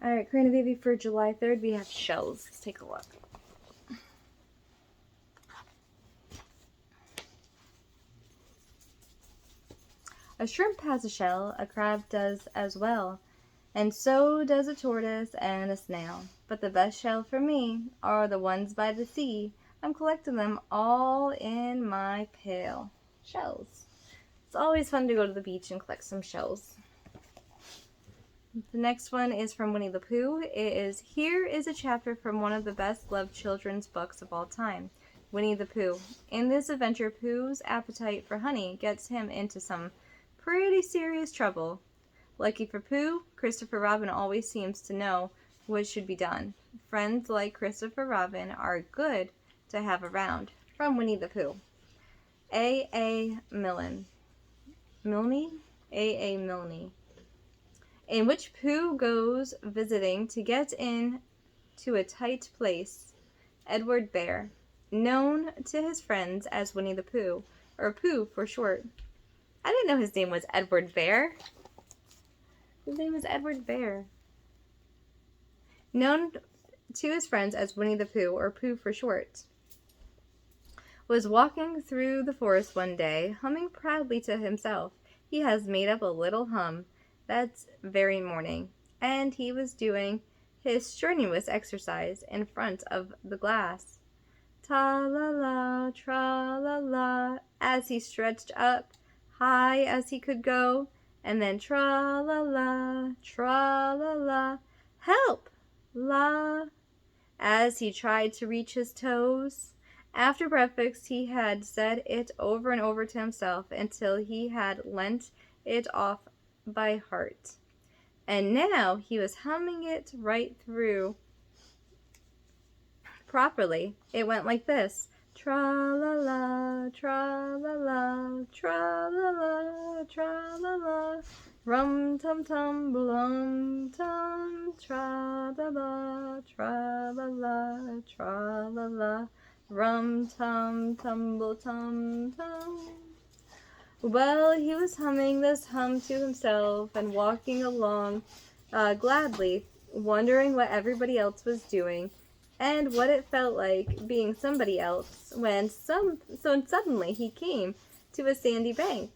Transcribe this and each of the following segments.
Alright, Karina baby, for July 3rd, we have shells. Let's take a look. A shrimp has a shell, a crab does as well, and so does a tortoise and a snail. But the best shell for me are the ones by the sea. I'm collecting them all in my pail. Shells. It's always fun to go to the beach and collect some shells. The next one is from Winnie-the-Pooh. It is, here is a chapter from one of the best loved children's books of all time, Winnie-the-Pooh. In this adventure, Pooh's appetite for honey gets him into some pretty serious trouble. Lucky for Pooh, Christopher Robin always seems to know what should be done. Friends like Christopher Robin are good to have around. From Winnie-the-Pooh. A. Milne. A. Milne. In which Pooh goes visiting to get in to a tight place. Edward Bear, known to his friends as Winnie-the-Pooh, or Pooh for short. I didn't know his name was Edward Bear. His name was Edward Bear. Known to his friends as Winnie-the-Pooh, or Pooh for short, was walking through the forest one day, humming proudly to himself. He has made up a little hum that very morning, and he was doing his strenuous exercise in front of the glass. Ta-la-la, tra-la-la, as he stretched up high as he could go, and then tra-la-la, tra-la-la, help, la, as he tried to reach his toes. After breakfast, he had said it over and over to himself until he had learnt it off by heart. And now he was humming it right through properly. It went like this. Tra-la-la, tra-la-la, tra-la-la, tra-la-la, rum-tum-tum, blum-tum, tra-la-la, tra-la-la, tra-la-la, rum-tum-tumble-tum-tum. Well, he was humming this hum to himself and walking along gladly, wondering what everybody else was doing and what it felt like being somebody else when suddenly he came to a sandy bank,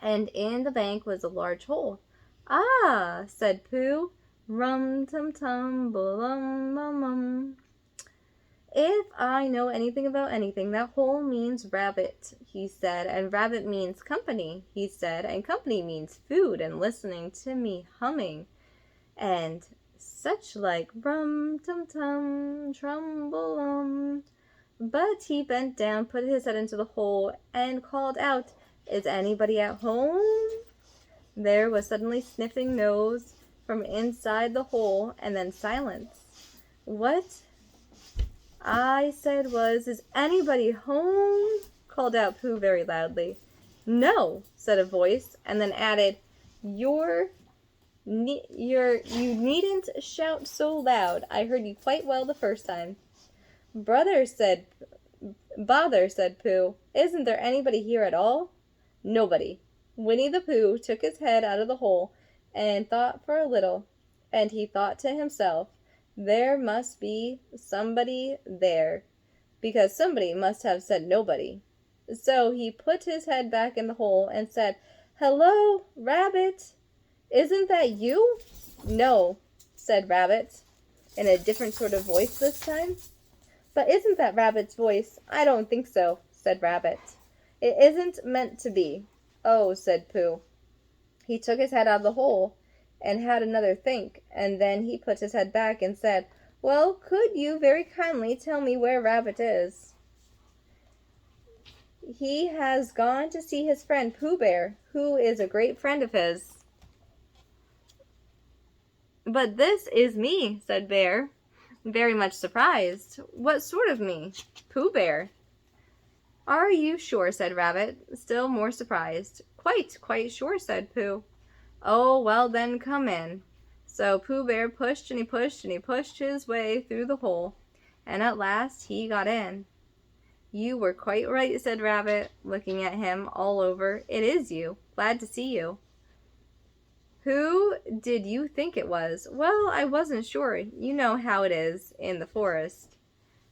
and in the bank was a large hole. Ah, said Pooh, rum-tum-tum-blum-mum-mum. If I know anything about anything, that hole means rabbit, he said, and rabbit means company, he said, and company means food and listening to me humming, and such like rum-tum-tum, trumble-um. But he bent down, put his head into the hole, and called out, is anybody at home? There was suddenly sniffing nose from inside the hole, and then silence. What I said was, is anybody home? Called out Pooh very loudly. No, said a voice, and then added, you needn't shout so loud. I heard you quite well the first time. Bother, said Pooh. Isn't there anybody here at all? Nobody. Winnie-the-Pooh took his head out of the hole and thought for a little, and he thought to himself, there must be somebody there, because somebody must have said nobody. So he put his head back in the hole and said, hello, Rabbit. Isn't that you? No, said Rabbit, in a different sort of voice this time. But isn't that Rabbit's voice? I don't think so, said Rabbit. It isn't meant to be. Oh, said Pooh. He took his head out of the hole and had another think, and then he put his head back and said, well, could you very kindly tell me where Rabbit is? He has gone to see his friend Pooh Bear, who is a great friend of his. But this is me, said Bear, very much surprised. What sort of me? Pooh Bear. Are you sure, said Rabbit, still more surprised. Quite sure, said Pooh. Oh, well then, come in. So Pooh Bear pushed and he pushed and he pushed his way through the hole, and at last he got in. You were quite right, said Rabbit, looking at him all over. It is you. Glad to see you. Who did you think it was? Well, I wasn't sure. You know how it is in the forest.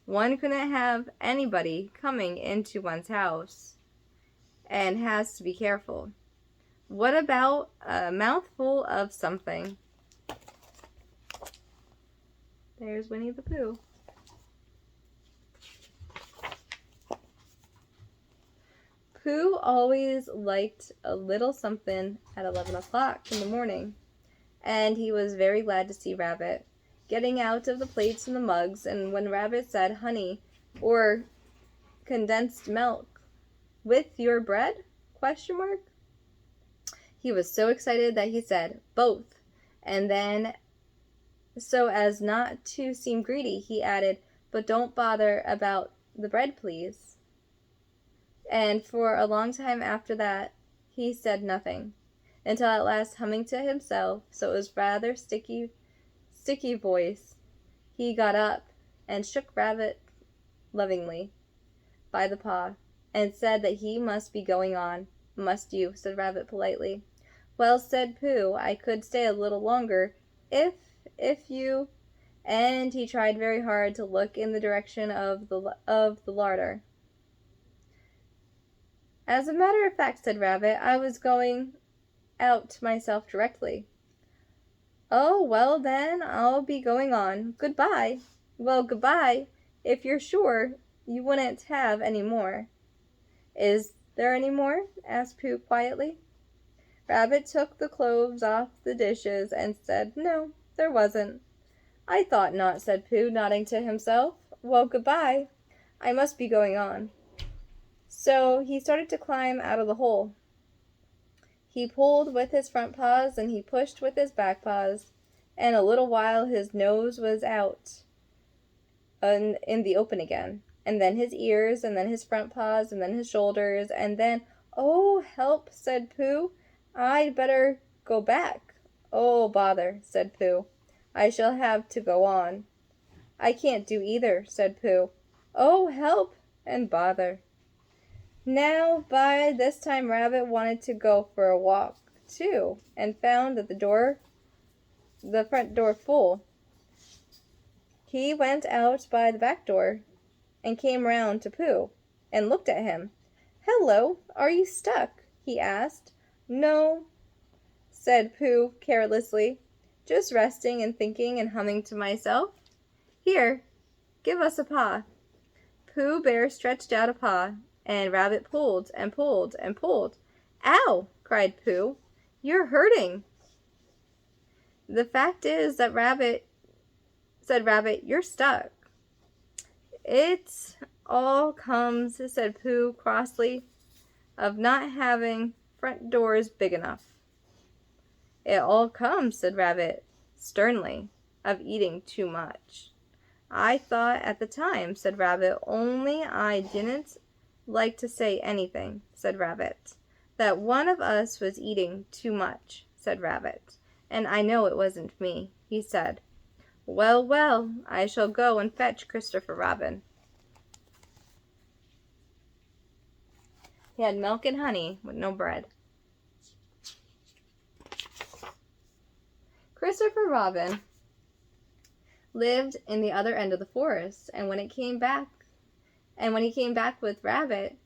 One couldn't have anybody coming into one's house and has to be careful. What about a mouthful of something? There's Winnie-the-Pooh. Pooh always liked a little something at 11 o'clock in the morning, and he was very glad to see Rabbit getting out of the plates and the mugs, and when Rabbit said honey or condensed milk with your bread? Question mark. He was so excited that he said both, and then, so as not to seem greedy, he added, but don't bother about the bread, please. And for a long time after that, he said nothing, until at last, humming to himself, so it was rather sticky voice, he got up and shook Rabbit lovingly by the paw, and said that he must be going on. Must you? Said Rabbit politely. Well, said Pooh, I could stay a little longer, if you... And he tried very hard to look in the direction of the larder. As a matter of fact, said Rabbit, I was going out myself directly. Oh, well then, I'll be going on. Goodbye. Well, goodbye, if you're sure you wouldn't have any more. Is there any more? Asked Pooh quietly. Rabbit took the cloves off the dishes and said, no, there wasn't. I thought not, said Pooh, nodding to himself. Well, goodbye. I must be going on. So he started to climb out of the hole. He pulled with his front paws and he pushed with his back paws, and a little while his nose was out in the open again, and then his ears, and then his front paws, and then his shoulders, and then, oh, help, said Pooh. I'd better go back. Oh, bother, said Pooh. I shall have to go on. I can't do either, said Pooh. Oh, help and bother. Now, by this time, Rabbit wanted to go for a walk, too, and found that the front door full. He went out by the back door and came round to Pooh and looked at him. Hello, are you stuck? He asked. No, said Pooh carelessly, just resting and thinking and humming to myself. Here, give us a paw. Pooh Bear stretched out a paw, and Rabbit pulled and pulled and pulled. Ow! Cried Pooh. You're hurting. The fact is that said Rabbit, you're stuck. It all comes, said Pooh crossly, of not having front doors big enough. It all comes, said Rabbit sternly, of eating too much. I thought at the time, said Rabbit, only I didn't like to say anything, said Rabbit. That one of us was eating too much, said Rabbit. And I know it wasn't me, he said. Well, well, I shall go and fetch Christopher Robin. He had milk and honey with no bread. Christopher Robin lived in the other end of the forest, and when he came back with Rabbit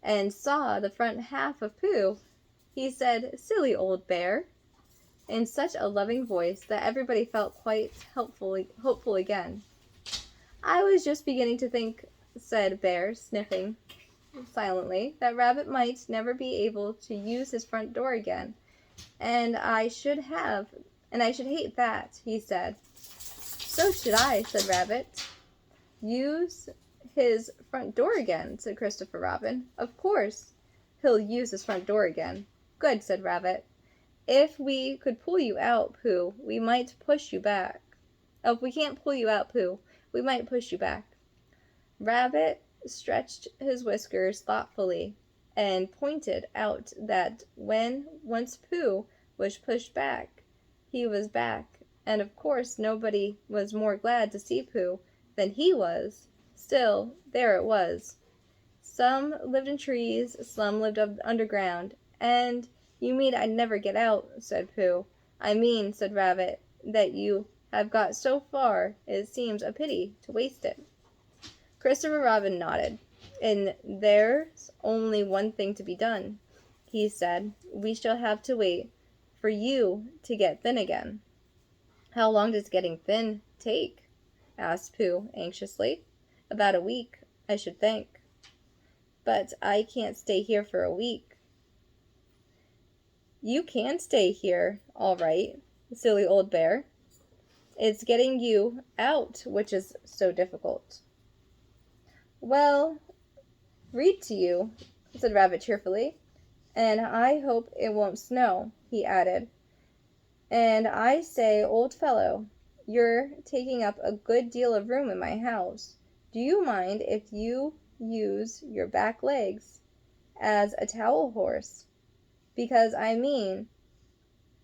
and saw the front half of Pooh, he said, Silly old bear, in such a loving voice that everybody felt quite hopeful again. I was just beginning to think, said Bear, sniffing silently, that Rabbit might never be able to use his front door again, and I should hate that, he said. So should I, said Rabbit. Use his front door again, said Christopher Robin. Of course he'll use his front door again. Good, said Rabbit. If we could pull you out, Pooh, we might push you back. Oh, if we can't pull you out, Pooh, we might push you back. Rabbit stretched his whiskers thoughtfully and pointed out that when once Pooh was pushed back, he was back, and of course nobody was more glad to see Pooh than he was. Still, there it was. Some lived in trees, some lived underground, and you mean I'd never get out, said Pooh. I mean, said Rabbit, that you have got so far, it seems a pity to waste it. Christopher Robin nodded. And there's only one thing to be done, he said. We shall have to wait for you to get thin again. How long does getting thin take? Asked Pooh anxiously. About a week, I should think. But I can't stay here for a week. You can stay here, all right, silly old bear. It's getting you out which is so difficult. Well, read to you, said Rabbit cheerfully. And I hope it won't snow, he added. And I say, old fellow, you're taking up a good deal of room in my house. Do you mind if you use your back legs as a towel horse? Because I mean,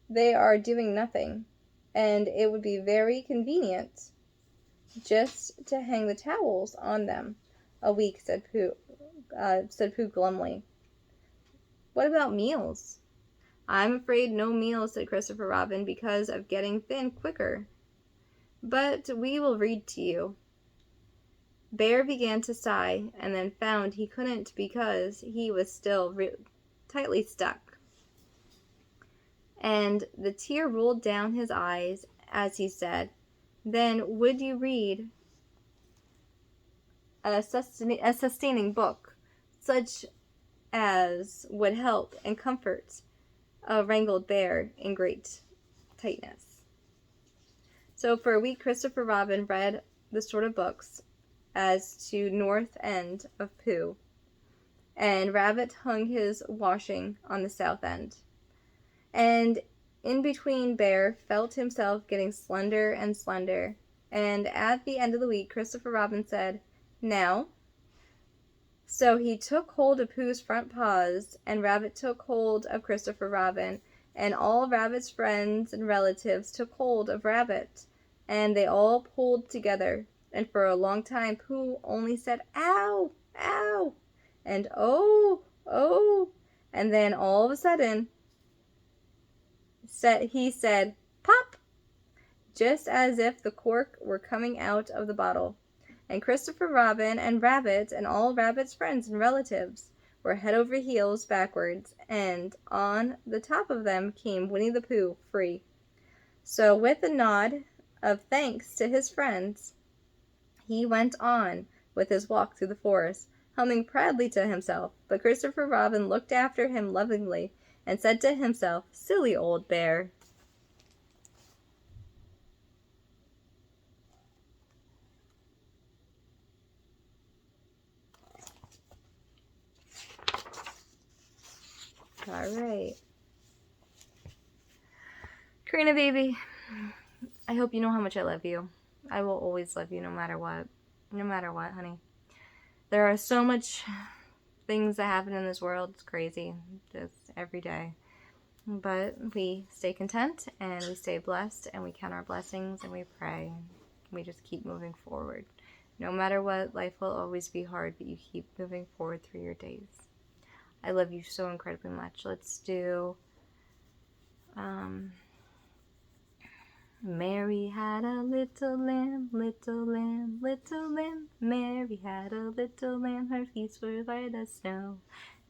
they are doing nothing, and it would be very convenient just to hang the towels on them a week, said Pooh glumly. What about meals? I'm afraid no meals, said Christopher Robin, because of getting thin quicker. But we will read to you. Bear began to sigh, and then found he couldn't because he was still tightly stuck. And the tear rolled down his eyes as he said, Then would you read a sustaining book, such as would help and comfort a wrangled bear in great tightness? So for a week, Christopher Robin read the sort of books as to north end of Pooh, and Rabbit hung his washing on the south end. And in between, Bear felt himself getting slender and slender, and at the end of the week, Christopher Robin said, Now. So he took hold of Pooh's front paws, and Rabbit took hold of Christopher Robin, and all Rabbit's friends and relatives took hold of Rabbit, and they all pulled together, and for a long time Pooh only said, Ow! Ow! And oh! Oh! And then all of a sudden, he said, Pop! Just as if the cork were coming out of the bottle. And Christopher Robin and Rabbit and all Rabbit's friends and relatives were head over heels backwards, and on the top of them came Winnie-the-Pooh free. So with a nod of thanks to his friends, he went on with his walk through the forest, humming proudly to himself. But Christopher Robin looked after him lovingly and said to himself, Silly old bear. All right. Karina, baby, I hope you know how much I love you. I will always love you no matter what. No matter what, honey. There are so much things that happen in this world. It's crazy. Just every day. But we stay content and we stay blessed and we count our blessings and we pray. We just keep moving forward. No matter what, life will always be hard, but you keep moving forward through your days. I love you so incredibly much. Let's do Mary had a little lamb, little lamb, little lamb. Mary had a little lamb, her feet were white as snow.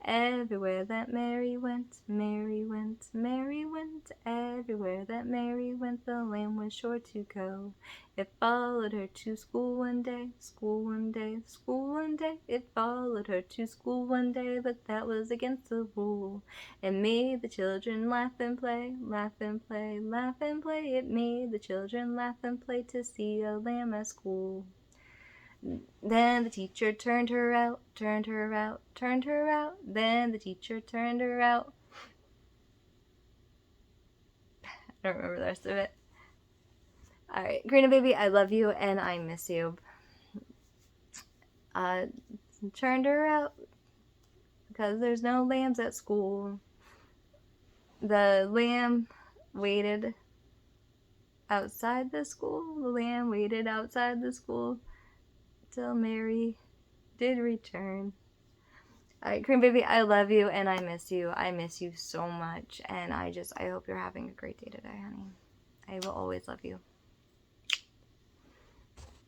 Everywhere that Mary went, Mary went, Mary went. Everywhere that Mary went, the lamb was sure to go. It followed her to school one day, school one day, school one day. It followed her to school one day, but that was against the rule. It made the children laugh and play, laugh and play, laugh and play. It made the children laugh and play to see a lamb at school. Then the teacher turned her out, turned her out, turned her out. Then the teacher turned her out. I don't remember the rest of it. Alright, Karina baby, I love you and I miss you. Turned her out because there's no lambs at school. The lamb waited outside the school. The lamb waited outside the school till Mary did return. All right, Cream Baby, I love you and I miss you. I miss you so much. And I hope you're having a great day today, honey. I will always love you.